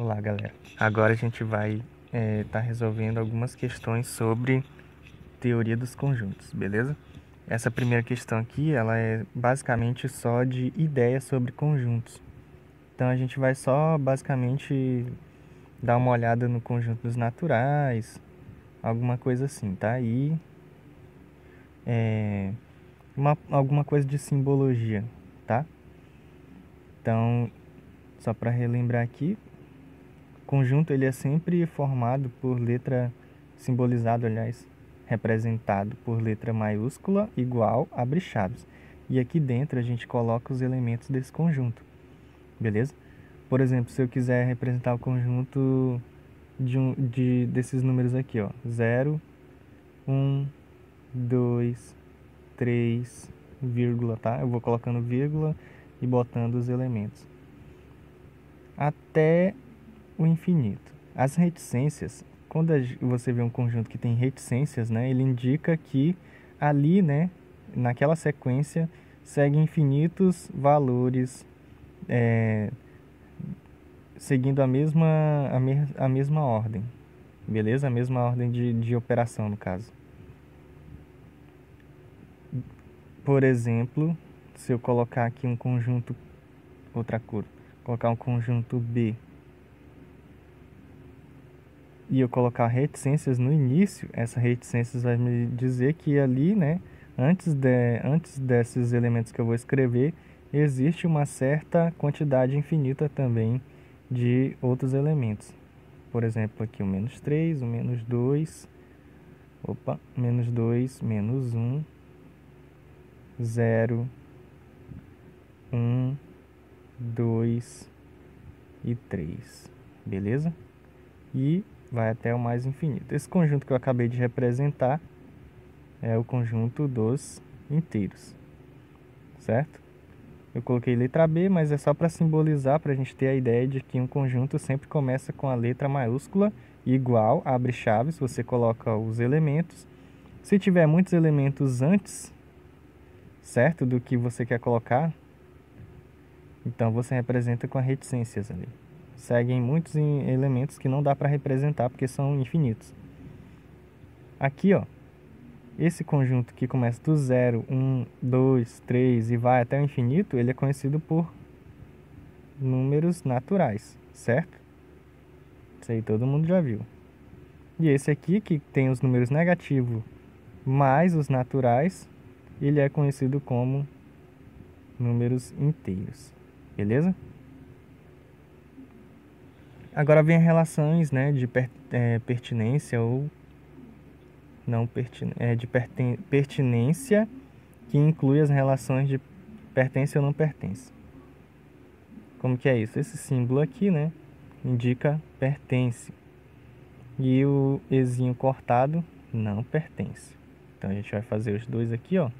Olá, galera. Agora a gente vai estar resolvendo algumas questões sobre teoria dos conjuntos, beleza? Essa primeira questão aqui, ela é basicamente só de ideias sobre conjuntos. Então a gente vai só basicamente dar uma olhada no conjunto dos naturais, alguma coisa assim, tá? E alguma coisa de simbologia, tá? Então, só para relembrar aqui, conjunto ele é sempre formado por letra, simbolizado, aliás, representado por letra maiúscula igual, abre chaves. E aqui dentro a gente coloca os elementos desse conjunto, beleza? Por exemplo, se eu quiser representar o conjunto desses números aqui, ó, 0, 1, 2, 3, vírgula, tá? Eu vou colocando vírgula e botando os elementos até o infinito. As reticências, quando você vê um conjunto que tem reticências, né, ele indica que ali, né, naquela sequência, segue infinitos valores, seguindo a mesma ordem, beleza? A mesma ordem de operação, no caso. Por exemplo, se eu colocar aqui um conjunto, outra cor, colocar um conjunto B, e eu colocar reticências no início, essa reticências vai me dizer que ali, né, antes desses elementos que eu vou escrever, existe uma certa quantidade infinita também de outros elementos. Por exemplo, aqui o menos 3, o menos 2, menos 2, menos 1, 0, 1, 2 e 3, beleza? E vai até o mais infinito. Esse conjunto que eu acabei de representar é o conjunto dos inteiros, certo? Eu coloquei letra B, mas é só para simbolizar, para a gente ter a ideia de que um conjunto sempre começa com a letra maiúscula igual, abre chaves, você coloca os elementos. Se tiver muitos elementos antes, certo, do que você quer colocar, então você representa com as reticências ali. Seguem muitos elementos que não dá para representar porque são infinitos. Aqui, ó, esse conjunto que começa do 0, 1, 2, 3 e vai até o infinito, ele é conhecido por números naturais, certo? Isso aí todo mundo já viu. E esse aqui, que tem os números negativos mais os naturais, ele é conhecido como números inteiros, beleza? Agora vem as relações, né, de pertinência ou não pertinência, que inclui as relações de pertence ou não pertence. Como que é isso? Esse símbolo aqui, né, indica pertence. E o ezinho cortado não pertence. Então a gente vai fazer os dois aqui, ó.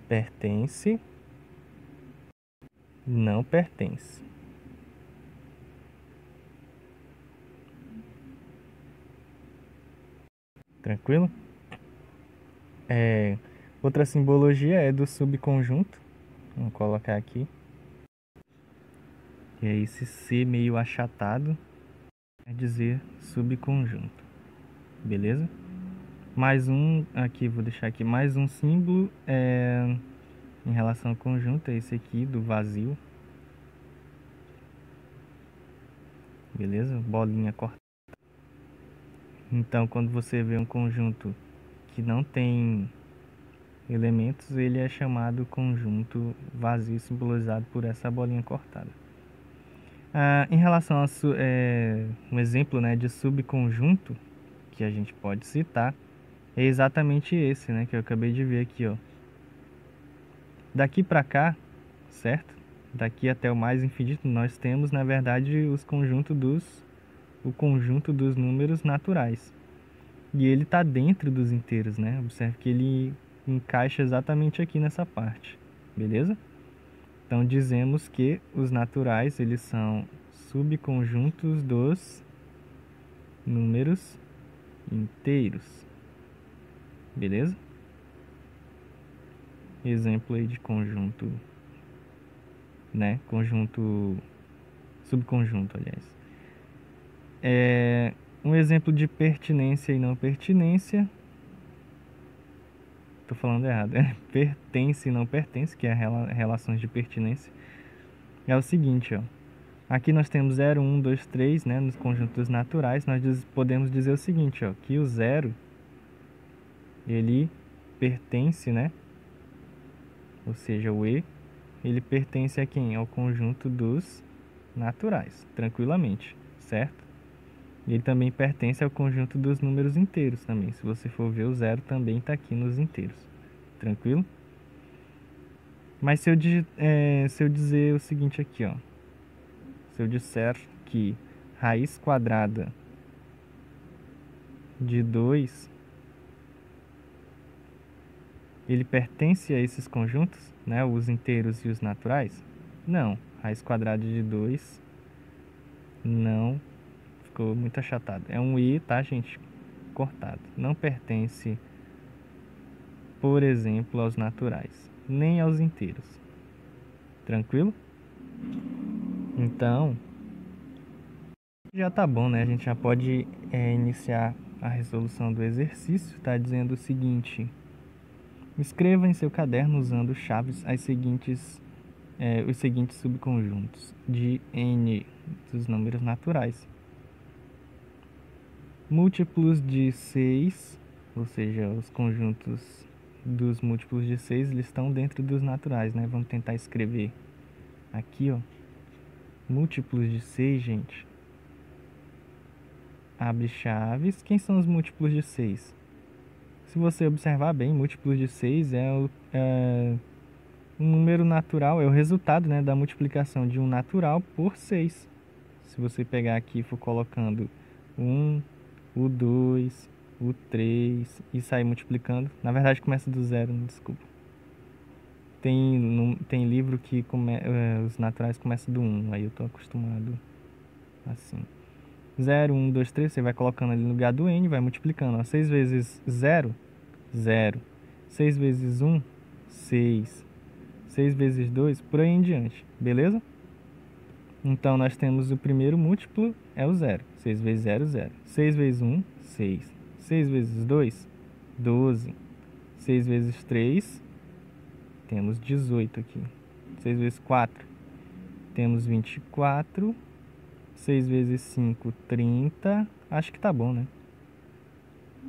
Pertence, não pertence. Tranquilo? Outra simbologia é do subconjunto. Vamos colocar aqui. E é esse C meio achatado, quer dizer subconjunto. Beleza? Mais um, aqui, vou deixar aqui mais um símbolo em relação ao conjunto, é esse aqui do vazio. Beleza? Bolinha cortada. Então, quando você vê um conjunto que não tem elementos, ele é chamado conjunto vazio, simbolizado por essa bolinha cortada. Em relação a um exemplo, né, de subconjunto que a gente pode citar, é exatamente esse, né, que eu acabei de ver aqui, ó. Daqui para cá, certo? Daqui até o mais infinito, nós temos, na verdade, o conjunto dos números naturais. E ele está dentro dos inteiros, né? Observe que ele encaixa exatamente aqui nessa parte, beleza? Então dizemos que os naturais, eles são subconjuntos dos números inteiros, beleza? exemplo aí de conjunto, né? Conjunto, subconjunto, aliás. Um exemplo de pertinência e não pertinência. Tô falando errado. Pertence e não pertence, que é relações de pertinência. É o seguinte, ó. Aqui nós temos 0, 1, 2, 3, né? Nos conjuntos naturais, nós podemos dizer o seguinte, ó. Que o 0, ele pertence, né? Ou seja, o E, ele pertence a quem? Ao conjunto dos naturais, tranquilamente, certo? Ele também pertence ao conjunto dos números inteiros também. Se você for ver, o 0 também está aqui nos inteiros. Tranquilo? Mas se eu dizer o seguinte aqui, ó. Se eu disser que raiz quadrada de 2, ele pertence a esses conjuntos, né? Os inteiros e os naturais? Não. Raiz quadrada de 2 não. Ficou muito achatado. É um I, tá, gente? Cortado. Não pertence, por exemplo, aos naturais, nem aos inteiros. Tranquilo? Então, já tá bom, né? A gente já pode iniciar a resolução do exercício. Tá dizendo o seguinte: escreva em seu caderno usando chaves os seguintes subconjuntos de N dos números naturais. Múltiplos de 6, ou seja, os conjuntos dos múltiplos de 6, eles estão dentro dos naturais, né? Vamos tentar escrever aqui, ó. Múltiplos de 6, gente. Abre chaves. Quem são os múltiplos de 6? Se você observar bem, múltiplos de 6 é um número natural, é o resultado, né, da multiplicação de um natural por 6. Se você pegar aqui e for colocando 1, o 2, o 3 e sair multiplicando. Na verdade começa do 0, desculpa. Tem livro que os naturais começam do 1, aí eu tô acostumado assim. 0, 1, 2, 3, você vai colocando ali no lugar do N, vai multiplicando. 6 vezes 0, 0. 6 vezes 1, 6. 6 vezes 2, por aí em diante, beleza? Então, nós temos o primeiro múltiplo, é o 0. 6 vezes 0, 0. 6 vezes 1, 6. 6 vezes 2, 12. 6 vezes 3, temos 18 aqui. 6 vezes 4, temos 24. 6 vezes 5, 30. Acho que tá bom, né?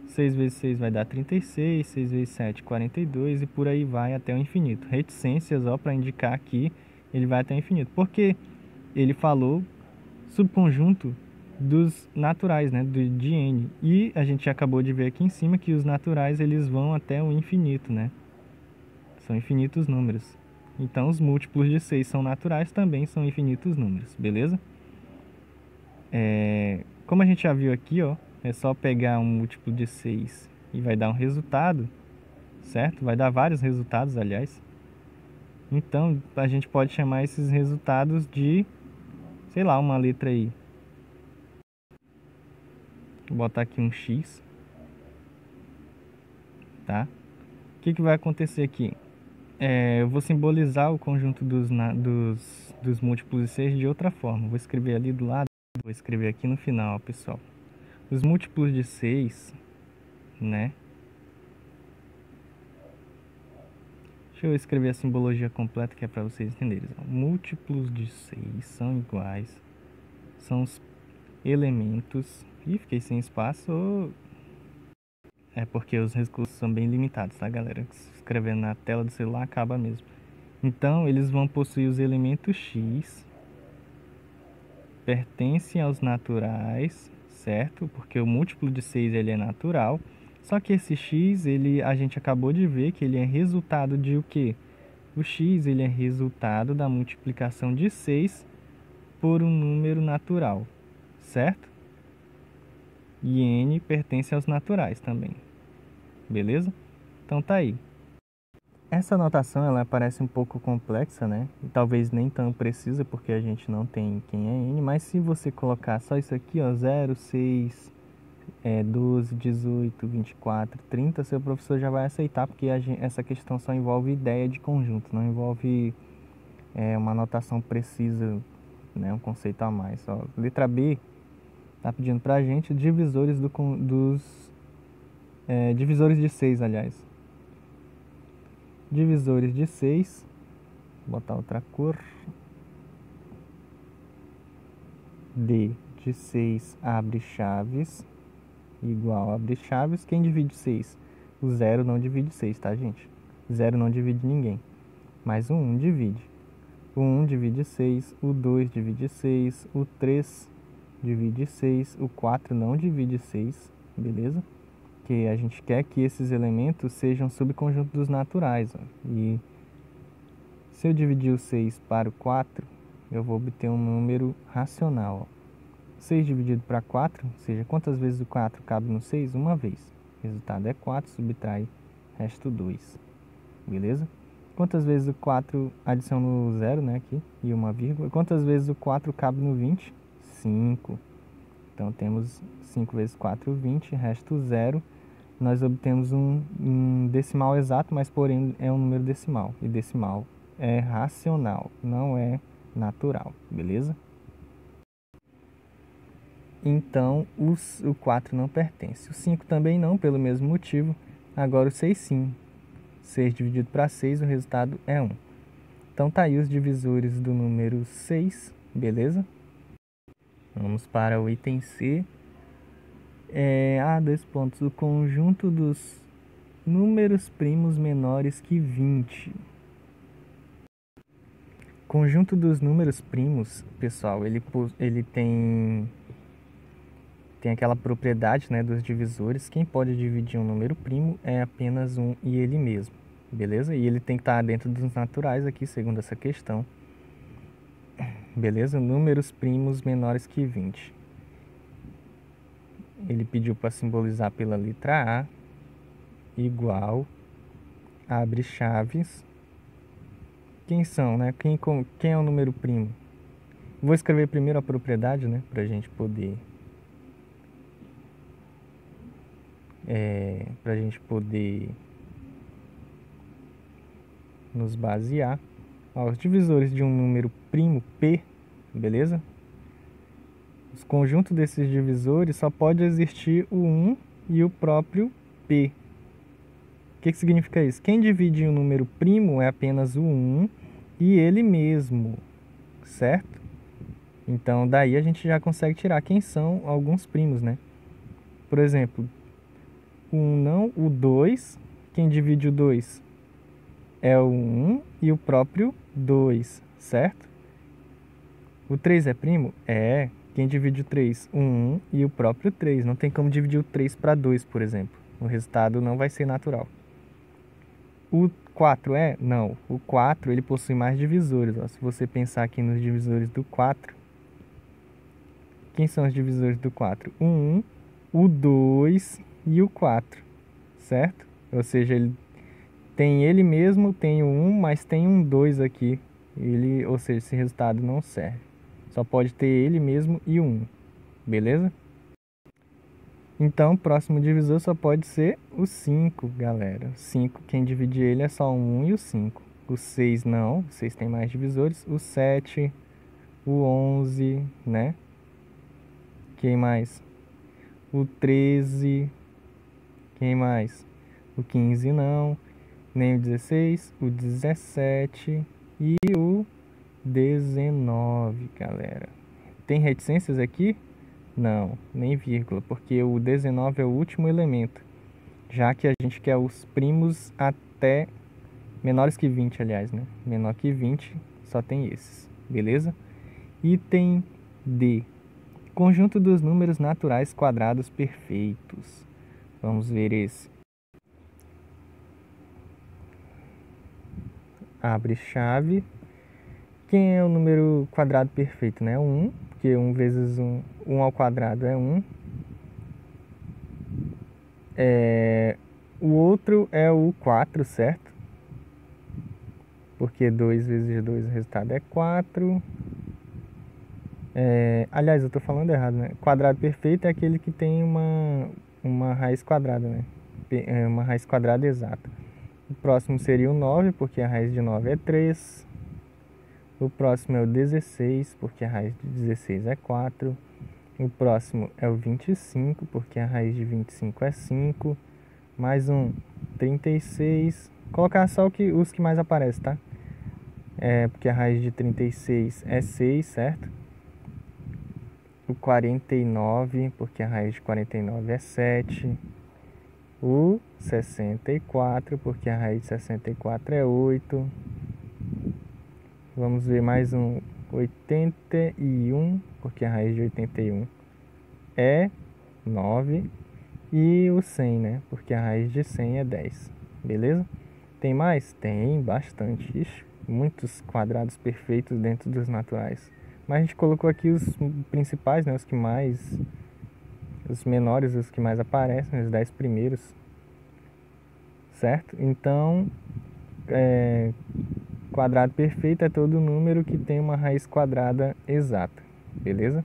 6 vezes 6 vai dar 36. 6 vezes 7, 42. E por aí vai até o infinito. Reticências, ó, para indicar que ele vai até o infinito. Porque ele falou subconjunto dos naturais, né, de N. E a gente acabou de ver aqui em cima que os naturais eles vão até o infinito, né? São infinitos números. Então os múltiplos de 6 são naturais, também são infinitos números, beleza? Como a gente já viu aqui, ó, é só pegar um múltiplo de 6 e vai dar um resultado, certo? Vai dar vários resultados, aliás. Então a gente pode chamar esses resultados de, sei lá, uma letra aí. Vou botar aqui um X, tá? O que vai acontecer aqui? Eu vou simbolizar o conjunto dos múltiplos de 6 de outra forma. Vou escrever ali do lado, vou escrever aqui no final, pessoal. Os múltiplos de 6, né? Deixa eu escrever a simbologia completa que é para vocês entenderem. Múltiplos de 6 são iguais, são os elementos. Ih, fiquei sem espaço. É porque os recursos são bem limitados, tá, galera? Escrevendo na tela do celular acaba mesmo. Então, eles vão possuir os elementos x, pertencem aos naturais, certo? Porque o múltiplo de 6 ele é natural. Só que esse x, a gente acabou de ver que ele é resultado de o quê? O x ele é resultado da multiplicação de 6 por um número natural, certo? E n pertence aos naturais também, beleza? Então tá aí. Essa notação ela parece um pouco complexa, né? E talvez nem tão precisa porque a gente não tem quem é n, mas se você colocar só isso aqui, ó, 0, 6, 12, 18, 24, 30, seu professor já vai aceitar, porque essa questão só envolve ideia de conjunto, não envolve uma notação precisa, né, um conceito a mais. Ó, letra B está pedindo para a gente divisores divisores de 6, aliás. Divisores de 6, vou botar outra cor. D de 6 abre chaves, igual abre chaves. Quem divide 6? O 0 não divide 6, tá, gente? 0 não divide ninguém, mas o 1 divide. O 1 divide 6, o 2 divide 6, o 3 divide 6, o 4 não divide 6, beleza? Que a gente quer que esses elementos sejam subconjuntos dos naturais, ó. E se eu dividir o 6 para o 4, eu vou obter um número racional, ó. 6 dividido para 4, ou seja, quantas vezes o 4 cabe no 6? Uma vez. O resultado é 4, subtrai, resto 2. Beleza? Quantas vezes o 4 adiciona o 0, né, aqui, e uma vírgula. Quantas vezes o 4 cabe no 20? 5. Então, temos 5 vezes 4, 20, resto 0. Nós obtemos um decimal exato, mas porém é um número decimal. E decimal é racional, não é natural, beleza? Então, o 4 não pertence. O 5 também não, pelo mesmo motivo. Agora o 6 sim. 6 dividido para 6, o resultado é 1. Então, tá aí os divisores do número 6, beleza? Vamos para o item C. 2 pontos. O conjunto dos números primos menores que 20. Conjunto dos números primos, pessoal, ele tem aquela propriedade, né, dos divisores. Quem pode dividir um número primo é apenas um e ele mesmo, beleza? E ele tem que estar dentro dos naturais aqui, segundo essa questão. Beleza? Números primos menores que 20. Ele pediu para simbolizar pela letra A, igual, abre chaves. Quem são, né? Quem é o número primo? Vou escrever primeiro a propriedade, né, para a gente poder nos basear. Ó, os divisores de um número primo P, beleza? Os conjuntos desses divisores só pode existir o 1 e o próprio P. O que significa isso? Quem divide um número primo é apenas o 1 e ele mesmo, certo? Então, daí a gente já consegue tirar quem são alguns primos, né? Por exemplo, o 1 não, o 2. Quem divide o 2 é o 1 e o próprio 2, certo? O 3 é primo? É. Quem divide o 3? O 1 e o próprio 3. Não tem como dividir o 3 para 2, por exemplo. O resultado não vai ser natural. O 4 é? Não. O 4 ele possui mais divisores. Ó. Se você pensar aqui nos divisores do 4, quem são os divisores do 4? O 1, o 2 e o 4, certo? Ou seja, ele tem ele mesmo, tem o 1, mas tem um 2 aqui. Ou seja, esse resultado não serve. Só pode ter ele mesmo e o 1, beleza? Então, o próximo divisor só pode ser o 5, galera. O 5, quem divide ele é só o 1 e o 5. O 6 não, o 6 tem mais divisores. O 7, o 11, né? Quem mais? O 13, quem mais? O 15 não, nem o 16, o 17 e o 19, galera. Tem reticências aqui? Não, nem vírgula, porque o 19 é o último elemento, já que a gente quer os primos até menores que 20, aliás, né? Menor que 20, só tem esses, beleza? Item D. Conjunto dos números naturais quadrados perfeitos. Vamos ver esse. Abre chave. Quem é o número quadrado perfeito, né? 1, porque 1 vezes 1, 1 ao quadrado é 1. O outro é o 4, certo? Porque 2 vezes 2 o resultado é 4. Aliás, eu tô falando errado, né? Quadrado perfeito é aquele que tem uma raiz quadrada, né? Uma raiz quadrada exata. O próximo seria o 9, porque a raiz de 9 é 3. O próximo é o 16, porque a raiz de 16 é 4. O próximo é o 25, porque a raiz de 25 é 5. Mais um 36. Colocar só os que mais aparecem, tá? Porque a raiz de 36 é 6, certo? O 49, porque a raiz de 49 é 7. O 64, porque a raiz de 64 é 8. Vamos ver mais um 81, porque a raiz de 81 é 9. E o 100, né? Porque a raiz de 100 é 10. Beleza? Tem mais? Tem bastante. Ixi, muitos quadrados perfeitos dentro dos naturais. Mas a gente colocou aqui os principais, né? Os que mais... Os menores, os que mais aparecem, os 10 primeiros. Certo? Então, quadrado perfeito é todo número que tem uma raiz quadrada exata. Beleza?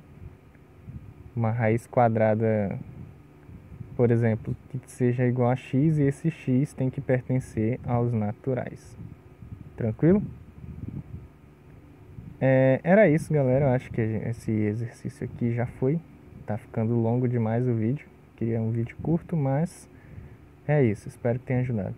Uma raiz quadrada, por exemplo, que seja igual a x, e esse x tem que pertencer aos naturais. Tranquilo? Era isso, galera. Eu acho que esse exercício aqui já foi. Tá ficando longo demais o vídeo. Queria um vídeo curto, mas é isso. Espero que tenha ajudado.